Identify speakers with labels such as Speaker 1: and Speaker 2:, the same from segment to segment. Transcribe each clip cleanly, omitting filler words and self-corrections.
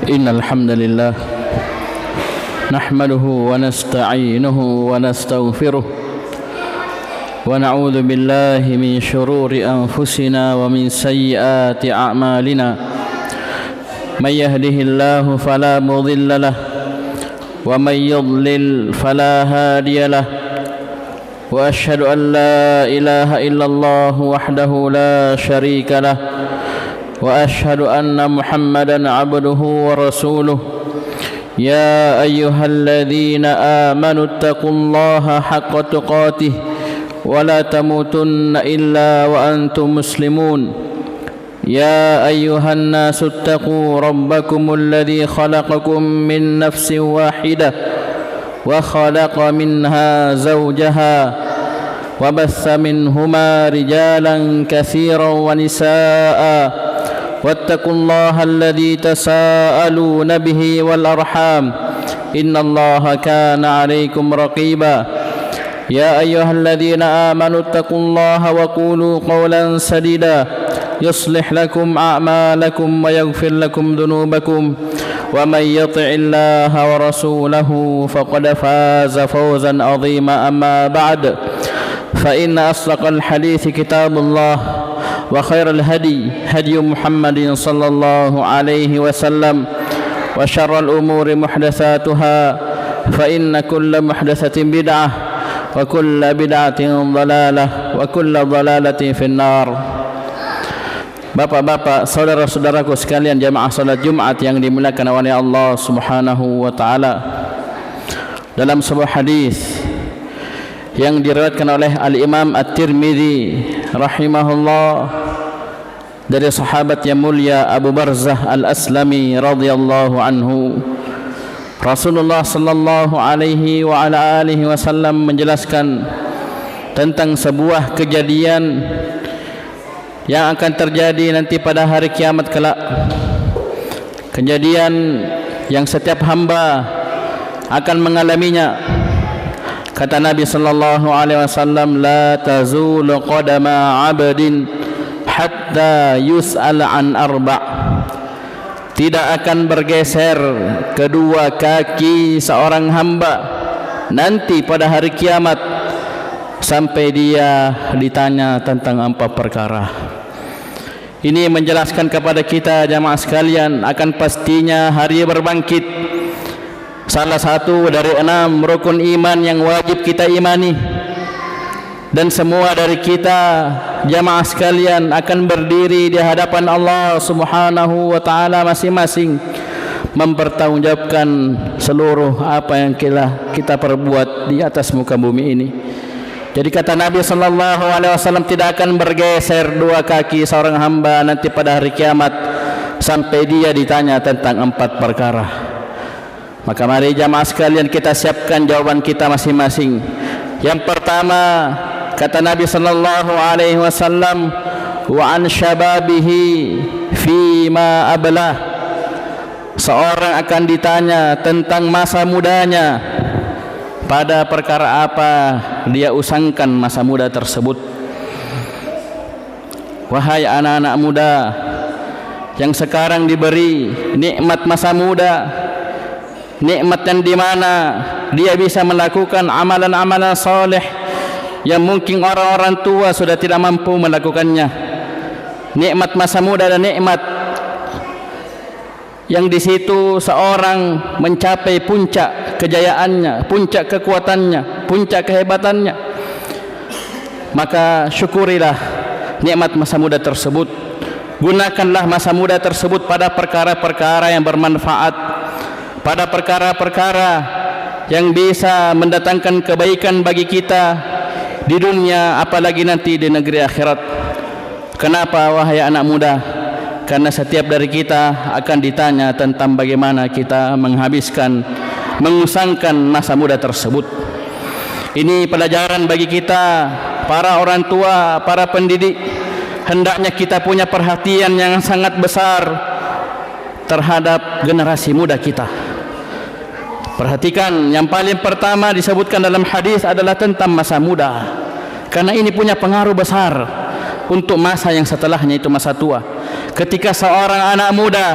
Speaker 1: إن الحمد لله نحمده ونستعينه ونستغفره ونعوذ بالله من شرور أنفسنا ومن سيئات أعمالنا من يهده الله فلا مضل له ومن يضلل فلا هادي له وأشهد أن لا إله إلا الله وحده لا شريك له وأشهد أن محمدًا عبده ورسوله يا أيها الذين آمنوا اتقوا الله حق تقاته ولا تموتن إلا وأنتم مسلمون يا أيها الناس اتقوا ربكم الذي خلقكم من نفس واحدة وخلق منها زوجها وبث منهما رجالا كثيرا ونساء واتقوا الله الذي تساءلون به والأرحام إن الله كان عليكم رقيبا يا أيها الذين آمنوا اتقوا الله وقولوا قولا سديدا يصلح لكم أعمالكم ويغفر لكم ذنوبكم ومن يطع الله ورسوله فقد فاز فوزا عظيما أما بعد فإن أصدق الحديث كتاب الله وخير الهدي هدي محمد صلى الله عليه وسلم وشر الأمور محدثاتها فإن كل محدثة بدعة وكل بدعة ضلالة وكل ضلالة في النار. Bapak-bapak, saudara-saudaraku sekalian jamaah salat Jumat yang dimuliakan oleh Allah Subhanahu wa taala. Dalam sebuah hadis yang diriwayatkan oleh Al-Imam At-Tirmidzi rahimahullah dari sahabat yang mulia Abu Barzah Al-Aslami radhiyallahu anhu, Rasulullah sallallahu alaihi wa ala alihi wasallam menjelaskan tentang sebuah kejadian yang akan terjadi nanti pada hari kiamat kelak. Kejadian yang setiap hamba akan mengalaminya. Kata Nabi sallallahu alaihi wasallam, la tazulu qadama 'abdin hatta yus'al an arba'. Tidak akan bergeser kedua kaki seorang hamba nanti pada hari kiamat sampai dia ditanya tentang 4 perkara. Ini menjelaskan kepada kita jamaah sekalian akan pastinya hari berbangkit. Salah satu dari 6 rukun iman yang wajib kita imani. Dan semua dari kita jamaah sekalian akan berdiri di hadapan Allah Subhanahu wa taala masing-masing mempertanggungjawabkan seluruh apa yang kita perbuat di atas muka bumi ini. Jadi kata Nabi sallallahu alaihi wasallam, tidak akan bergeser 2 kaki seorang hamba nanti pada hari kiamat sampai dia ditanya tentang 4 perkara. Maka mari jamaah sekalian kita siapkan jawaban kita masing-masing. Yang pertama, kata Nabi sallallahu alaihi wasallam, wa an syababihi fi ma ablah. Seorang akan ditanya tentang masa mudanya, pada perkara apa dia usangkan masa muda tersebut. Wahai anak-anak muda yang sekarang diberi nikmat masa muda, nikmat yang di mana dia bisa melakukan amalan-amalan soleh yang mungkin orang-orang tua sudah tidak mampu melakukannya. Nikmat masa muda dan nikmat yang di situ seorang mencapai puncak kejayaannya, puncak kekuatannya, puncak kehebatannya. Maka syukurilah nikmat masa muda tersebut. Gunakanlah masa muda tersebut pada perkara-perkara yang bermanfaat, pada perkara-perkara yang bisa mendatangkan kebaikan bagi kita di dunia, apalagi nanti di negeri akhirat. Kenapa wahai anak muda? Karena setiap dari kita akan ditanya tentang bagaimana kita menghabiskan, mengusangkan masa muda tersebut. Ini pelajaran bagi kita, para orang tua, para pendidik. Hendaknya kita punya perhatian yang sangat besar terhadap generasi muda kita. Perhatikan, yang paling pertama disebutkan dalam hadis adalah tentang masa muda. Karena ini punya pengaruh besar untuk masa yang setelahnya, itu masa tua. Ketika seorang anak muda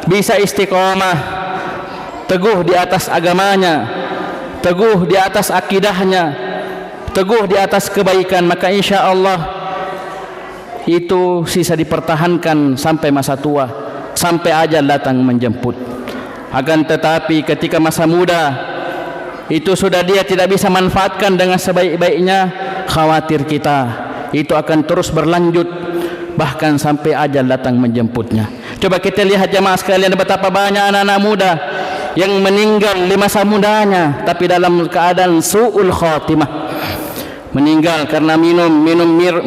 Speaker 1: bisa istiqomah, teguh di atas agamanya, teguh di atas akidahnya, teguh di atas kebaikan, maka insya Allah itu sisa dipertahankan sampai masa tua, sampai ajal datang menjemput. Akan tetapi ketika masa muda itu sudah dia tidak bisa manfaatkan dengan sebaik-baiknya, khawatir kita itu akan terus berlanjut bahkan sampai ajal datang menjemputnya. Coba kita lihat jamaah sekalian, betapa banyak anak-anak muda yang meninggal di masa mudanya tapi dalam keadaan su'ul khatimah. Meninggal karena minum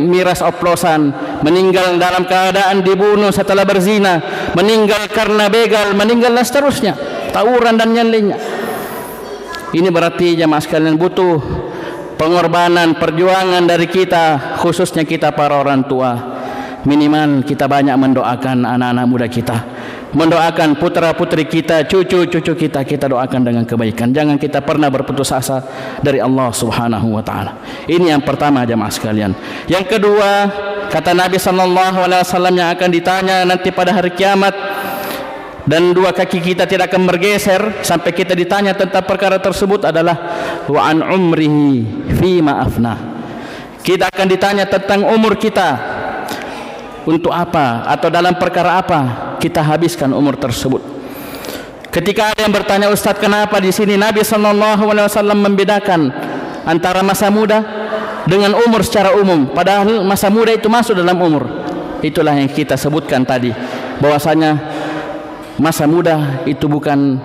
Speaker 1: miras oplosan, meninggal dalam keadaan dibunuh setelah berzina, meninggal karena begal, meninggal dan seterusnya, tawuran dan yang lainnya. Ini berarti jamaah sekalian butuh pengorbanan, perjuangan dari kita, khususnya kita para orang tua. Minimal kita banyak mendoakan anak-anak muda kita, mendoakan putra-putri kita, cucu-cucu kita, kita doakan dengan kebaikan. Jangan kita pernah berputus asa dari Allah Subhanahu wa taala. Ini yang pertama jamaah sekalian. Yang kedua, kata Nabi sallallahu alaihi wasallam yang akan ditanya nanti pada hari kiamat, dan dua kaki kita tidak akan bergeser sampai kita ditanya tentang perkara tersebut adalah wa an umrihi fima afna. Kita akan ditanya tentang umur kita, untuk apa atau dalam perkara apa kita habiskan umur tersebut. Ketika ada yang bertanya, Ustaz, kenapa di sini Nabi sallallahu alaihi wasallam membedakan antara masa muda dengan umur secara umum, padahal masa muda itu masuk dalam umur. Itulah yang kita sebutkan tadi, bahwasanya masa muda itu bukan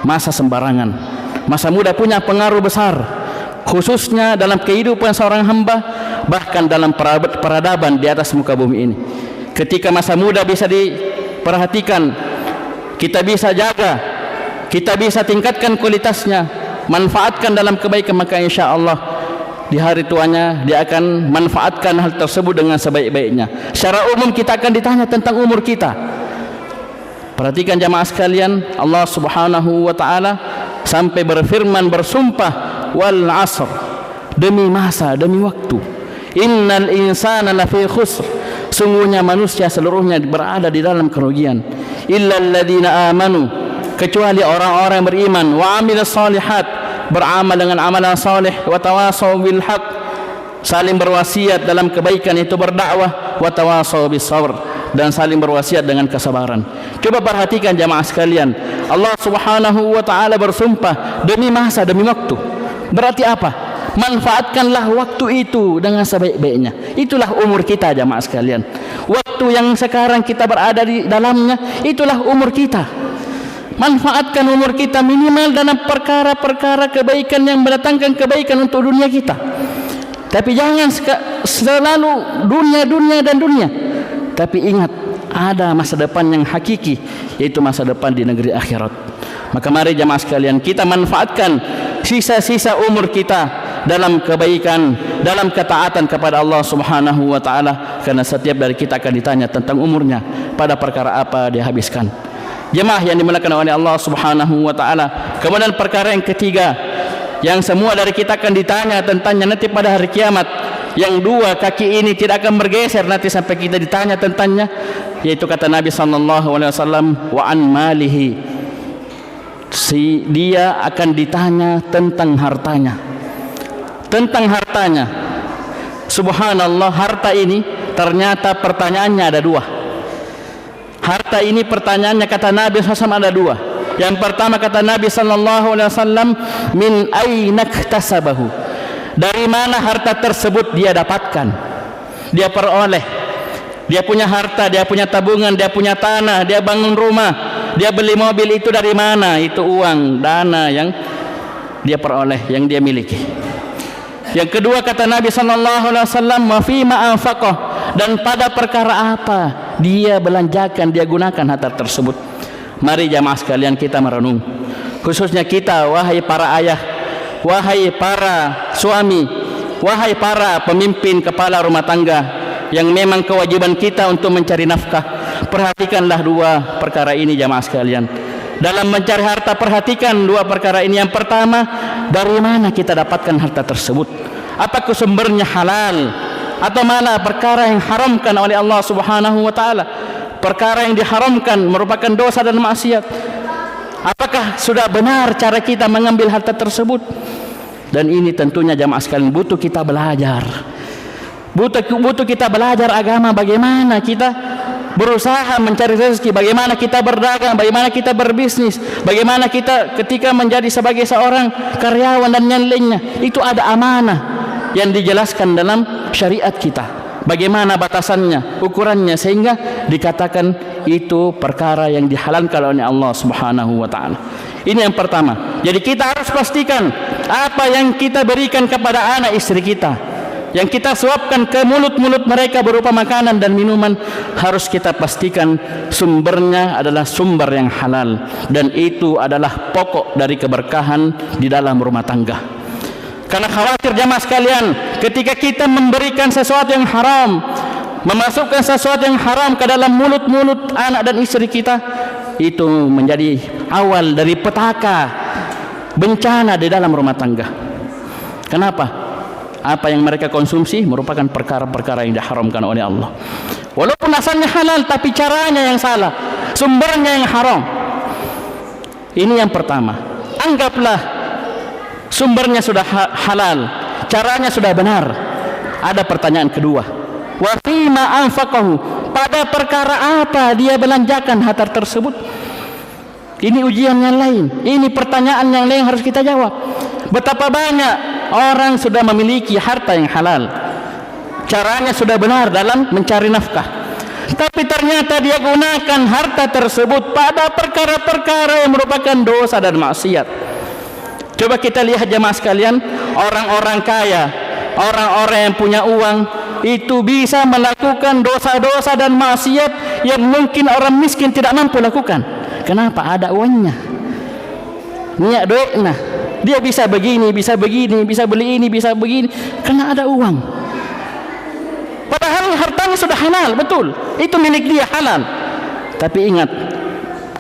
Speaker 1: masa sembarangan. Masa muda punya pengaruh besar, khususnya dalam kehidupan seorang hamba, bahkan dalam peradaban di atas muka bumi ini. Ketika masa muda bisa diperhatikan, kita bisa jaga, kita bisa tingkatkan kualitasnya, manfaatkan dalam kebaikan, maka insya Allah di hari tuanya dia akan manfaatkan hal tersebut dengan sebaik-baiknya. Secara umum kita akan ditanya tentang umur kita. Perhatikan jamaah sekalian, Allah Subhanahu wa taala sampai berfirman, bersumpah, wal asr, demi masa, demi waktu, innal insana lafi khusr, sungguhnya manusia seluruhnya berada di dalam kerugian, illal ladzina amanu, kecuali orang-orang yang beriman, wa amilus shalihat, beramal dengan amalan saleh, wa tawassaw bil haq, saling berwasiat dalam kebaikan itu berdakwah, wa tawassaw bis sabr, dan saling berwasiat dengan kesabaran. Coba perhatikan jamaah sekalian, Allah Subhanahu wa taala bersumpah demi masa, demi waktu. Berarti apa? Manfaatkanlah waktu itu dengan sebaik-baiknya. Itulah umur kita jamaah sekalian. Waktu yang sekarang kita berada di dalamnya, itulah umur kita. Manfaatkan umur kita minimal dalam perkara-perkara kebaikan yang mendatangkan kebaikan untuk dunia kita. Tapi jangan selalu dunia dan dunia. Tapi ingat, ada masa depan yang hakiki, yaitu masa depan di negeri akhirat. Maka mari jamaah sekalian, kita manfaatkan sisa-sisa umur kita dalam kebaikan, dalam ketaatan kepada Allah Subhanahu wa taala, karena setiap dari kita akan ditanya tentang umurnya, pada perkara apa dia habiskan. Jemaah yang dimuliakan oleh Allah Subhanahu wa taala. Kemudian perkara yang ketiga yang semua dari kita akan ditanya tentangnya nanti pada hari kiamat, yang dua kaki ini tidak akan bergeser nanti sampai kita ditanya tentangnya, yaitu kata Nabi sallallahu alaihi wasallam, wa an malihi, dia akan ditanya tentang hartanya. Tentang hartanya, subhanallah, harta ini ternyata pertanyaannya ada dua. Harta ini pertanyaannya kata Nabi SAW ada dua. Yang pertama kata Nabi SAW, min aina iktasabahu, dari mana harta tersebut dia dapatkan, dia peroleh. Dia punya harta, dia punya tabungan, dia punya tanah, dia bangun rumah, dia beli mobil, itu dari mana? Itu uang, dana yang dia peroleh, yang dia miliki. Yang kedua kata Nabi SAW, wa fima anfaqah, dan pada perkara apa dia belanjakan, dia gunakan harta tersebut. Mari jamaah sekalian kita merenung, khususnya kita, wahai para ayah, wahai para suami, wahai para pemimpin kepala rumah tangga, yang memang kewajiban kita untuk mencari nafkah. Perhatikanlah dua perkara ini jamaah sekalian. Dalam mencari harta, perhatikan dua perkara ini. Yang pertama, dari mana kita dapatkan harta tersebut? Apakah sumbernya halal atau malah perkara yang haramkan oleh Allah Subhanahu wa taala? perkara yang diharamkan merupakan dosa dan maksiat. Apakah sudah benar cara kita mengambil harta tersebut? Dan ini tentunya jamaah sekalian butuh kita belajar. Butuh kita belajar agama, bagaimana kita berusaha mencari rezeki, bagaimana kita berdagang, bagaimana kita berbisnis, bagaimana kita ketika menjadi sebagai seorang karyawan dan yang lainnya. Itu ada amanah yang dijelaskan dalam syariat kita. Bagaimana batasannya, ukurannya, sehingga dikatakan itu perkara yang dihalalkan oleh Allah Subhanahu wa taala. Ini yang pertama. Jadi kita harus pastikan apa yang kita berikan kepada anak istri kita, yang kita suapkan ke mulut-mulut mereka berupa makanan dan minuman, harus kita pastikan sumbernya adalah sumber yang halal, dan itu adalah pokok dari keberkahan di dalam rumah tangga. Karena khawatir jamaah sekalian, ketika kita memberikan sesuatu yang haram, memasukkan sesuatu yang haram ke dalam mulut-mulut anak dan istri kita, itu menjadi awal dari petaka bencana di dalam rumah tangga. Kenapa? Apa yang mereka konsumsi merupakan perkara-perkara yang diharamkan oleh Allah. Walaupun asalnya halal, tapi caranya yang salah, sumbernya yang haram. Ini yang pertama. Anggaplah sumbernya sudah halal, caranya sudah benar. Ada pertanyaan kedua, wa fima anfaqahu, pada perkara apa dia belanjakan harta tersebut? Ini ujian yang lain, ini pertanyaan yang lain harus kita jawab. Betapa banyak orang sudah memiliki harta yang halal, caranya sudah benar dalam mencari nafkah, tapi ternyata dia gunakan harta tersebut pada perkara-perkara yang merupakan dosa dan maksiat. Coba kita lihat jemaah sekalian, orang-orang kaya, orang-orang yang punya uang, itu bisa melakukan dosa-dosa dan maksiat yang mungkin orang miskin tidak mampu lakukan. Kenapa? Ada uangnya, niat duitnya, dia bisa begini, bisa begini, bisa beli ini, bisa begini, karena ada uang. Padahal hartanya sudah halal, betul, itu milik dia, halal. Tapi ingat,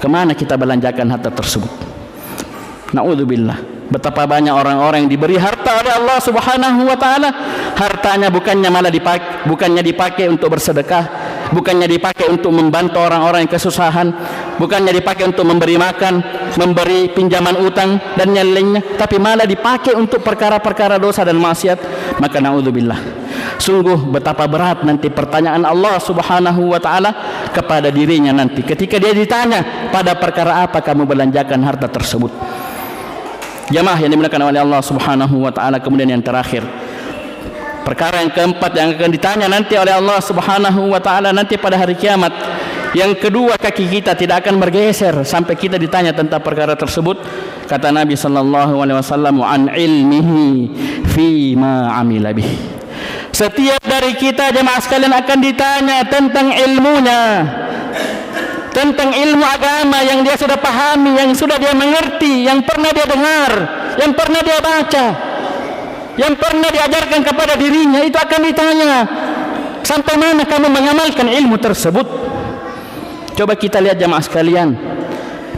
Speaker 1: kemana kita belanjakan harta tersebut? Na'udzubillah. Betapa banyak orang-orang yang diberi harta oleh Allah Subhanahu wa taala, hartanya bukannya dipakai untuk bersedekah, bukannya dipakai untuk membantu orang-orang yang kesusahan, bukannya dipakai untuk memberi makan, memberi pinjaman utang dan yang lainnya, tapi malah dipakai untuk perkara-perkara dosa dan maksiat. Maka naudzubillah, sungguh betapa berat nanti pertanyaan Allah Subhanahu wa taala kepada dirinya nanti ketika dia ditanya, pada perkara apa kamu belanjakan harta tersebut. Jamaah yang dimuliakan oleh Allah Subhanahu wa taala. Kemudian yang terakhir, perkara yang keempat yang akan ditanya nanti oleh Allah Subhanahu wa taala nanti pada hari kiamat. Yang kedua, kaki kita tidak akan bergeser sampai kita ditanya tentang perkara tersebut. Kata Nabi sallallahu alaihi wasallam, an ilmihi fi ma amila bih. Setiap dari kita jemaah sekalian akan ditanya tentang ilmunya, tentang ilmu agama yang dia sudah pahami, yang sudah dia mengerti, yang pernah dia dengar, yang pernah dia baca, yang pernah diajarkan kepada dirinya. Itu akan ditanya, sampai mana kamu mengamalkan ilmu tersebut. Coba kita lihat jamaah sekalian,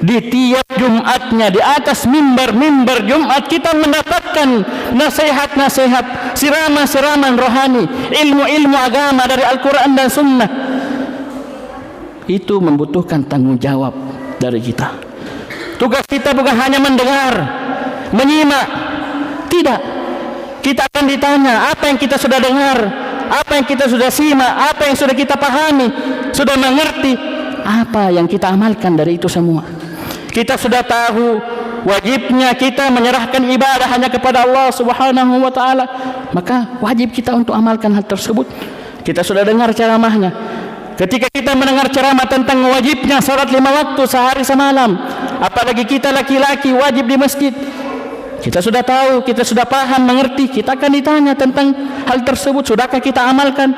Speaker 1: di tiap Jumatnya, di atas mimbar Jumat, kita mendapatkan nasihat-nasihat, siraman-siraman rohani, ilmu-ilmu agama dari Al-Quran dan Sunnah. Itu membutuhkan tanggung jawab dari kita. Tugas kita bukan hanya mendengar, menyimak, tidak. Kita akan ditanya apa yang kita sudah dengar, apa yang kita sudah simak, apa yang sudah kita pahami, sudah mengerti, apa yang kita amalkan dari itu semua. Kita sudah tahu wajibnya kita menyerahkan ibadah hanya kepada Allah Subhanahu wa taala, maka wajib kita untuk amalkan hal tersebut. Kita sudah dengar ceramahnya. Ketika kita mendengar ceramah tentang wajibnya salat 5 waktu sehari semalam, apalagi kita laki-laki wajib di masjid, kita sudah tahu, kita sudah paham, mengerti. Kita akan ditanya tentang hal tersebut, sudahkah kita amalkan?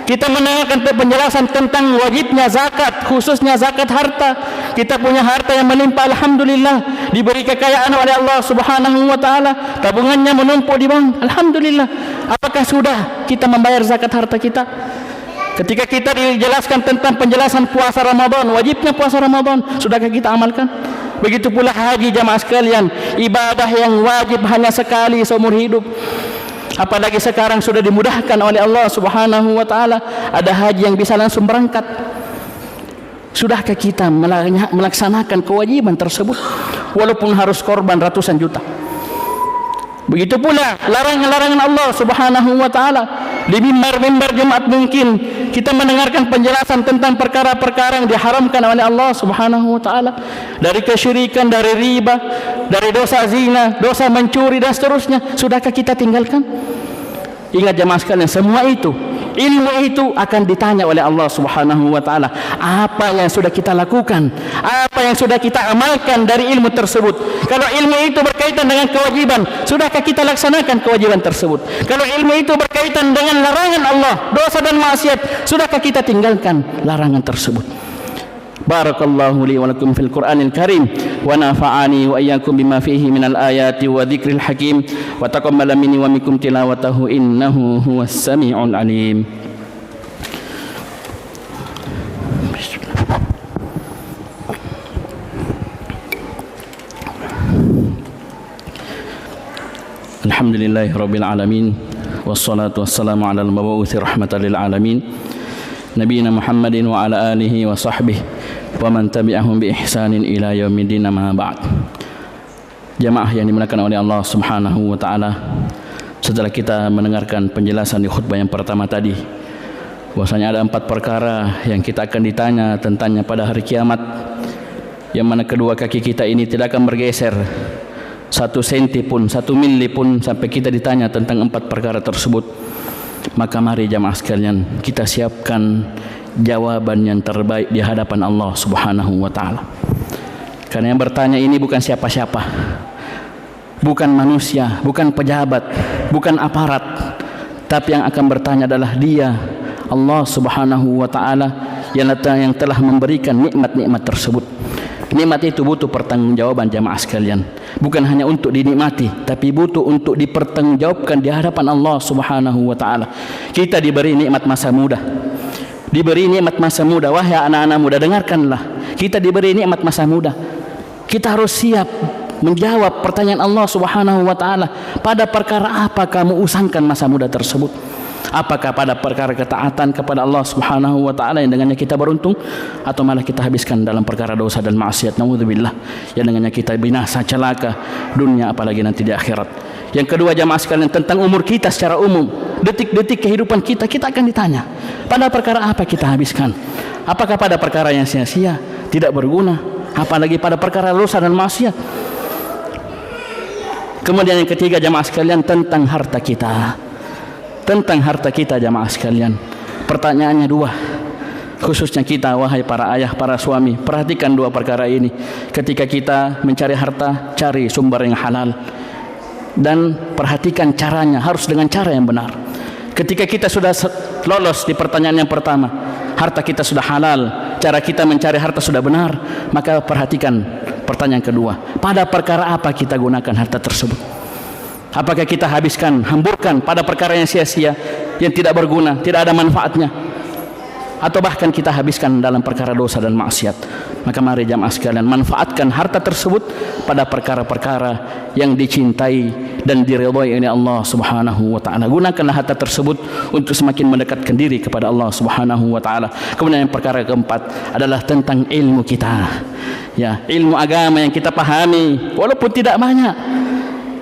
Speaker 1: Kita mendengarkan penjelasan tentang wajibnya zakat, khususnya zakat harta. Kita punya harta yang melimpah, alhamdulillah, diberi kekayaan oleh Allah Subhanahu wa taala, tabungannya menumpuk di bank, alhamdulillah. Apakah sudah kita membayar zakat harta kita? Ketika kita dijelaskan tentang penjelasan puasa Ramadan, wajibnya puasa Ramadan, sudahkah kita amalkan? Begitu pula haji jamaah sekalian, ibadah yang wajib hanya sekali seumur hidup. Apalagi sekarang sudah dimudahkan oleh Allah Subhanahu wa taala, ada haji yang bisa langsung berangkat. Sudahkah kita melaksanakan kewajiban tersebut walaupun harus korban ratusan juta? Begitu pula larangan-larangan Allah Subhanahu wa taala. Di mimbar-mimbar Jumat mungkin kita mendengarkan penjelasan tentang perkara-perkara yang diharamkan oleh Allah Subhanahu wa taala, dari kesyirikan, dari riba, dari dosa zina, dosa mencuri dan seterusnya. Sudahkah kita tinggalkan? Ingat jemaah sekalian, semua itu, ilmu itu akan ditanya oleh Allah Subhanahu wa taala. Apa yang sudah kita lakukan? Apa yang sudah kita amalkan dari ilmu tersebut? Kalau ilmu itu berkaitan dengan kewajiban, sudahkah kita laksanakan kewajiban tersebut? Kalau ilmu itu berkaitan dengan larangan Allah, dosa dan maksiat, sudahkah kita tinggalkan larangan tersebut? Barakallahu li wa lakum fil Qur'anil Karim wa nafa'ani wa iyyakum bima fihi minal ayati wa dzikril hakim wa taqabbala minni wa minkum tilawatahu innahu huwas samiul alim. Alhamdulillahirabbil alamin wassalatu wassalamu ala al-mabu'uthi rahmatan lil alamin nabiyina Muhammadin wa ala alihi wa sahbihi wa man tabi'ahum bi ihsanin ila yaumiddin, ma ba'd. Jamaah yang dimuliakan oleh Allah Subhanahu wa taala, setelah kita mendengarkan penjelasan di khutbah yang pertama tadi bahwasanya ada 4 perkara yang kita akan ditanya tentangnya pada hari kiamat, yang mana kedua kaki kita ini tidak akan bergeser 1 senti pun, 1 mili pun sampai kita ditanya tentang 4 perkara tersebut. Maka mari jamaah sekalian kita siapkan jawaban yang terbaik di hadapan Allah Subhanahu wa taala. Karena yang bertanya ini bukan siapa-siapa, bukan manusia, bukan pejabat, bukan aparat, tapi yang akan bertanya adalah Dia, Allah Subhanahu wa taala, yang telah memberikan nikmat-nikmat tersebut. Nikmat itu butuh pertanggungjawaban jamaah sekalian. Bukan hanya untuk dinikmati, tapi butuh untuk dipertanggungjawabkan di hadapan Allah Subhanahu wa taala. Kita diberi nikmat masa muda. Diberi nikmat masa muda, wahai anak-anak muda, dengarkanlah. Kita diberi nikmat masa muda. Kita harus siap menjawab pertanyaan Allah Subhanahu wa taala. Pada perkara apa kamu usangkan masa muda tersebut? Apakah pada perkara ketaatan kepada Allah Subhanahu wa taala yang dengannya kita beruntung, atau malah kita habiskan dalam perkara dosa dan maksiat, naudzubillah, yang dengannya kita binasa celaka dunia apalagi nanti di akhirat. Yang kedua jamaah sekalian, tentang umur kita secara umum, detik-detik kehidupan kita akan ditanya. Pada perkara apa kita habiskan? Apakah pada perkara yang sia-sia, tidak berguna, apalagi pada perkara dosa dan maksiat? Kemudian yang ketiga jamaah sekalian, tentang harta kita. Tentang harta kita jamaah sekalian, pertanyaannya 2. Khususnya kita wahai para ayah, para suami, perhatikan 2 perkara ini. Ketika kita mencari harta, cari sumber yang halal, dan perhatikan caranya, harus dengan cara yang benar. Ketika kita sudah lolos di pertanyaan yang pertama, harta kita sudah halal, cara kita mencari harta sudah benar, maka perhatikan pertanyaan kedua, pada perkara apa kita gunakan harta tersebut? Apakah kita habiskan, hamburkan pada perkara yang sia-sia, yang tidak berguna, tidak ada manfaatnya, atau bahkan kita habiskan dalam perkara dosa dan maksiat? Maka mari jamaah sekalian, manfaatkan harta tersebut pada perkara-perkara yang dicintai dan diridhai oleh Allah Subhanahu wa taala. Gunakanlah harta tersebut untuk semakin mendekatkan diri kepada Allah Subhanahu wa taala. Kemudian yang perkara keempat adalah tentang ilmu kita. Ya, ilmu agama yang kita pahami, walaupun tidak banyak,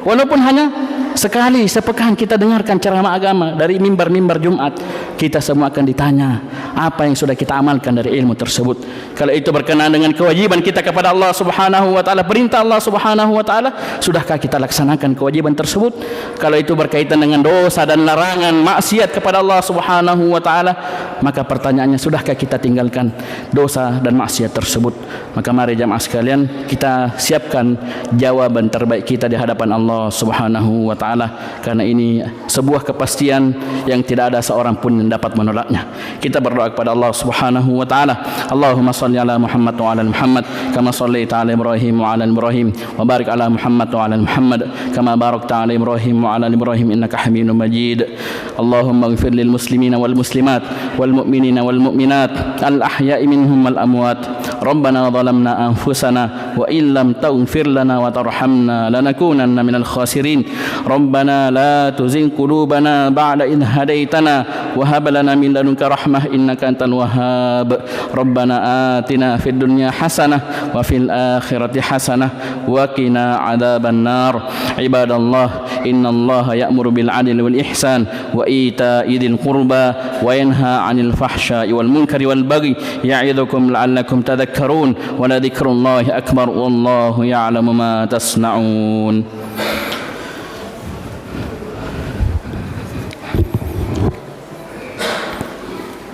Speaker 1: walaupun hanya sekali sepekan kita dengarkan ceramah agama dari mimbar-mimbar Jumat, kita semua akan ditanya apa yang sudah kita amalkan dari ilmu tersebut. Kalau itu berkenaan dengan kewajiban kita kepada Allah Subhanahu wa taala, perintah Allah Subhanahu wa taala, sudahkah kita laksanakan kewajiban tersebut? Kalau itu berkaitan dengan dosa dan larangan maksiat kepada Allah Subhanahu wa taala, maka pertanyaannya, sudahkah kita tinggalkan dosa dan maksiat tersebut? Maka mari jamaah sekalian, kita siapkan jawaban terbaik kita di hadapan Allah Subhanahu wa taala, karena ini sebuah kepastian yang tidak ada seorang pun yang dapat menolaknya. Kita berdoa kepada Allah Subhanahu wa taala. Allahumma shalli ala Muhammad wa ala Muhammad kama shallaita ala Ibrahim wa ala Ibrahim wa barik ala Muhammad wa ala Muhammad kama barakta ala Ibrahim wa ala Ibrahim innaka Hamidum Majid. Allahumma ighfir lil muslimina wal muslimat wal mu'minina wal mu'minat al ahya'i minhum wal amwat. Rabbana zalamna anfusana wa illam taghfir lana wa tarhamna lanakunanna minal khasirin. Rabbana la tuzigh qulubana ba'da idh hadaitana wa hab lana min ladunka rahmah innaka antal wahhab. Rabbana atina fid dunya hasanah wa fil akhirati hasanah wa qina adzaban nar. Ibadallah, innallaha ya'muru bil 'adli wal ihsan wa ita'i dzil qurba wa yanha 'anil fahsya'i wal munkari wal baghi ya'idzukum la'allakum tadhakkarun. Wa la dzikrullahi akbar wallahu ya'lamu ma tasna'un.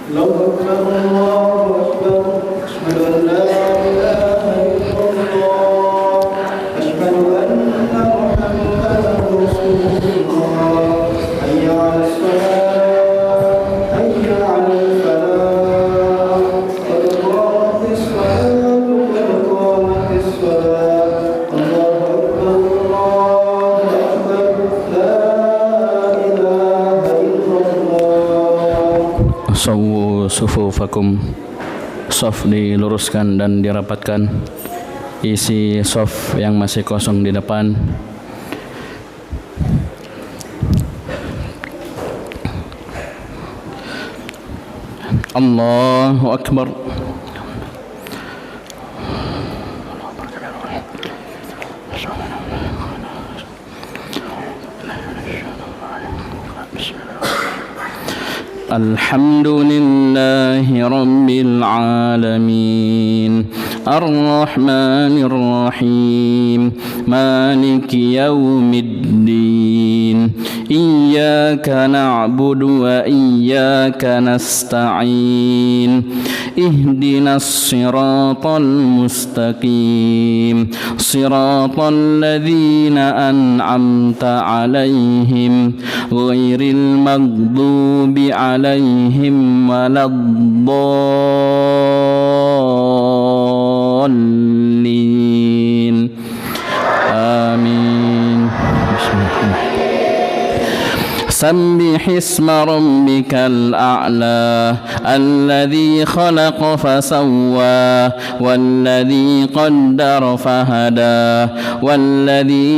Speaker 2: Allahu akbar, Allahu akbar. Asyhadu an la ilaha illallah. Asyhadu anna Muhammadan Rasulullah. Hayya 'alas salat, hayya 'alal falah. Qad qamatis salatu, qad qamatis salat. Allahu akbar, Allahu akbar. La ilaha illallah.
Speaker 1: Sawu sufufakum, saf diluruskan dan dirapatkan. Isi saf yang masih kosong di depan. Allahu akbar. Alhamdulillahi Rabbil Alamin, Ar-Rahmanir Rahim, Maliki Yawmiddin. Iyyaka na'budu wa iyyaka nasta'in. Ihdinas siratal mustaqim, siratal ladzina an'amta 'alaihim ghairil maghdubi 'alaihim waladdallin. Amin. سبح اسم ربك الأعلى الذي خلق فسوى والذي قدر فهدى والذي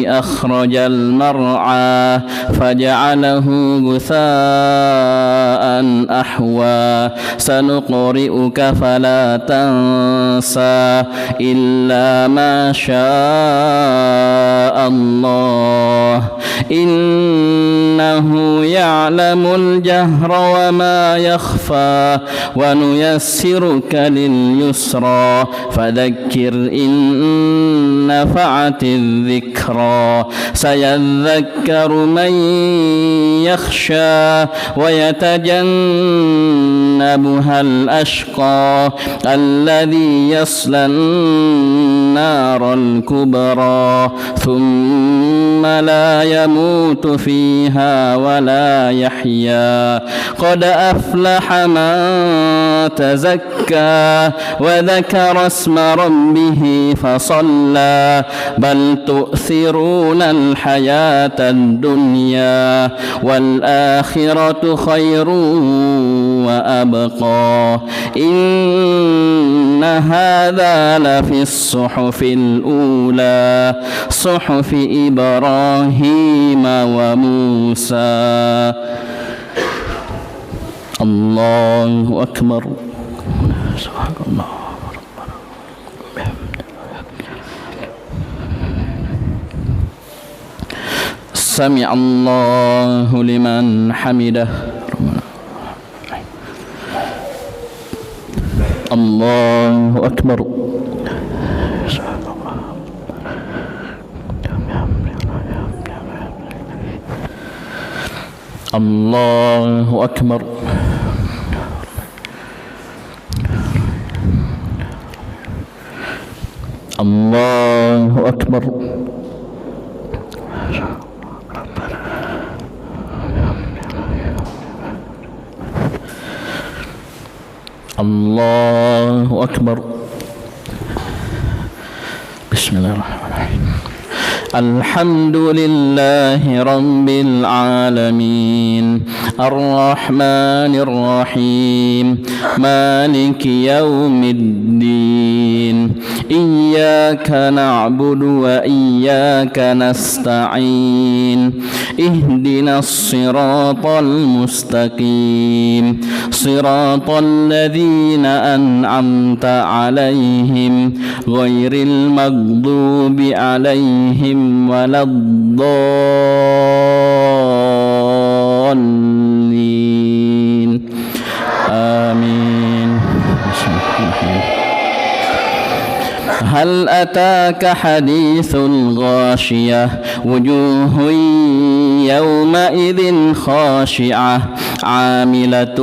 Speaker 1: أخرج المرعى فجعله غثاء أحوى سنقرئك فلا تنسى إلا ما شاء الله إنه يعلم الجهر وما يخفى ونيسرك لليسرى فذكر إن نفعت الذكرى سيذكر من يخشى ويتجنبها الأشقى الذي يصلى النار الكبرى ثم لا يموت فيها ولا يحيا قد أفلح من تزكى وذكر اسم ربه فصلى بل تؤثرون الحياة الدنيا والآخرة خير وأبقى إن هذا لفي الصحف الأولى صحف إبراهيم وموسى. الله أكبر. سبحان الله. سمع الله لمن حمده. الله أكبر. الله أكبر. الله أكبر. الله أكبر. بسم الله الرحمن الرحيم. الحمد لله رب العالمين الرحمن الرحيم مالك يوم الدين إياك نعبد وإياك نستعين اهدنا الصراط المستقيم صراط الذين أنعمت عليهم غير المغضوب عليهم ولا الضالين آمين. هل أتاك حديث الغاشية وجوه يومئذ خاشعة عاملة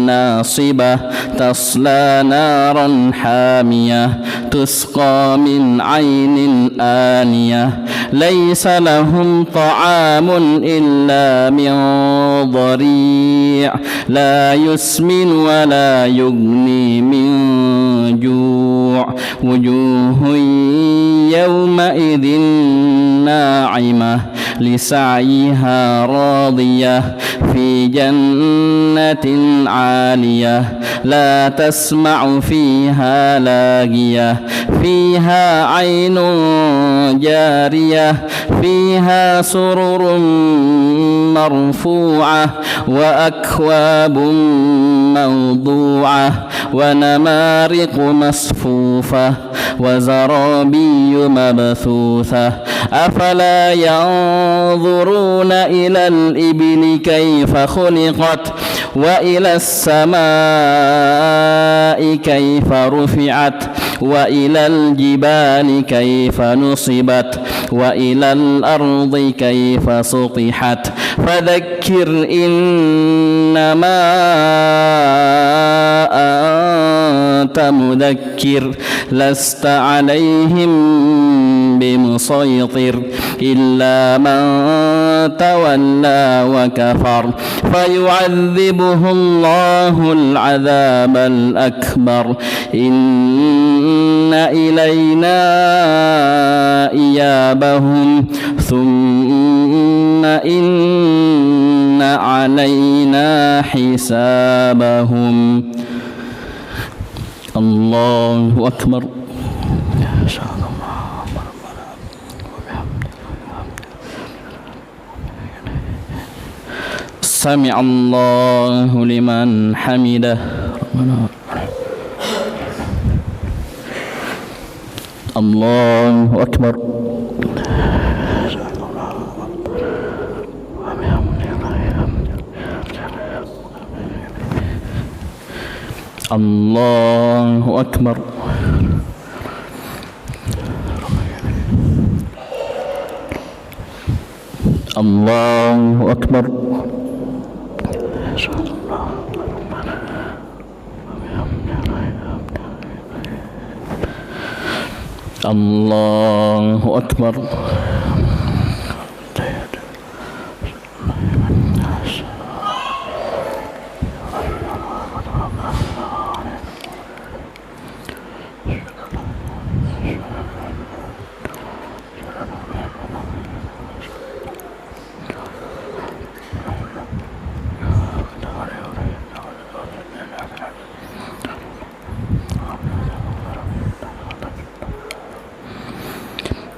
Speaker 1: ناصبة تصلى نارا حامية تسقى من عين آنية ليس لهم طعام إلا من ضريع لا يسمن ولا يغني من جوع وجوه يومئذ ناعمة لسعيها راضية في جنة عالية لا تسمع فيها لاغية فيها عين جارية فيها سرر مرفوعة وأكواب موضوعة ونمارق مصفوفة وزرابي مبثوثة أفلا ينظرون إلى الإبل كيف خلقت وإلى السماء كيف رفعت وإلى الجبال كيف نصبت وإلى الأرض كيف سطحت فذكر إنما أنت مذكر لست عليهم بمسيطر إلا من تولى وكفر فيعذبه الله العذاب الأكبر إن إلينا إيابهم ثم إن علينا حسابهم. الله أكبر. سمع الله لمن حمده. الله أكبر. الله أكبر. الله أكبر. الله أكبر.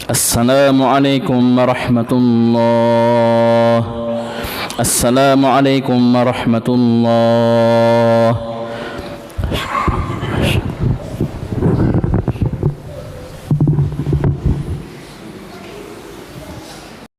Speaker 1: السلام عليكم ورحمة الله. السلام عليكم ورحمة الله.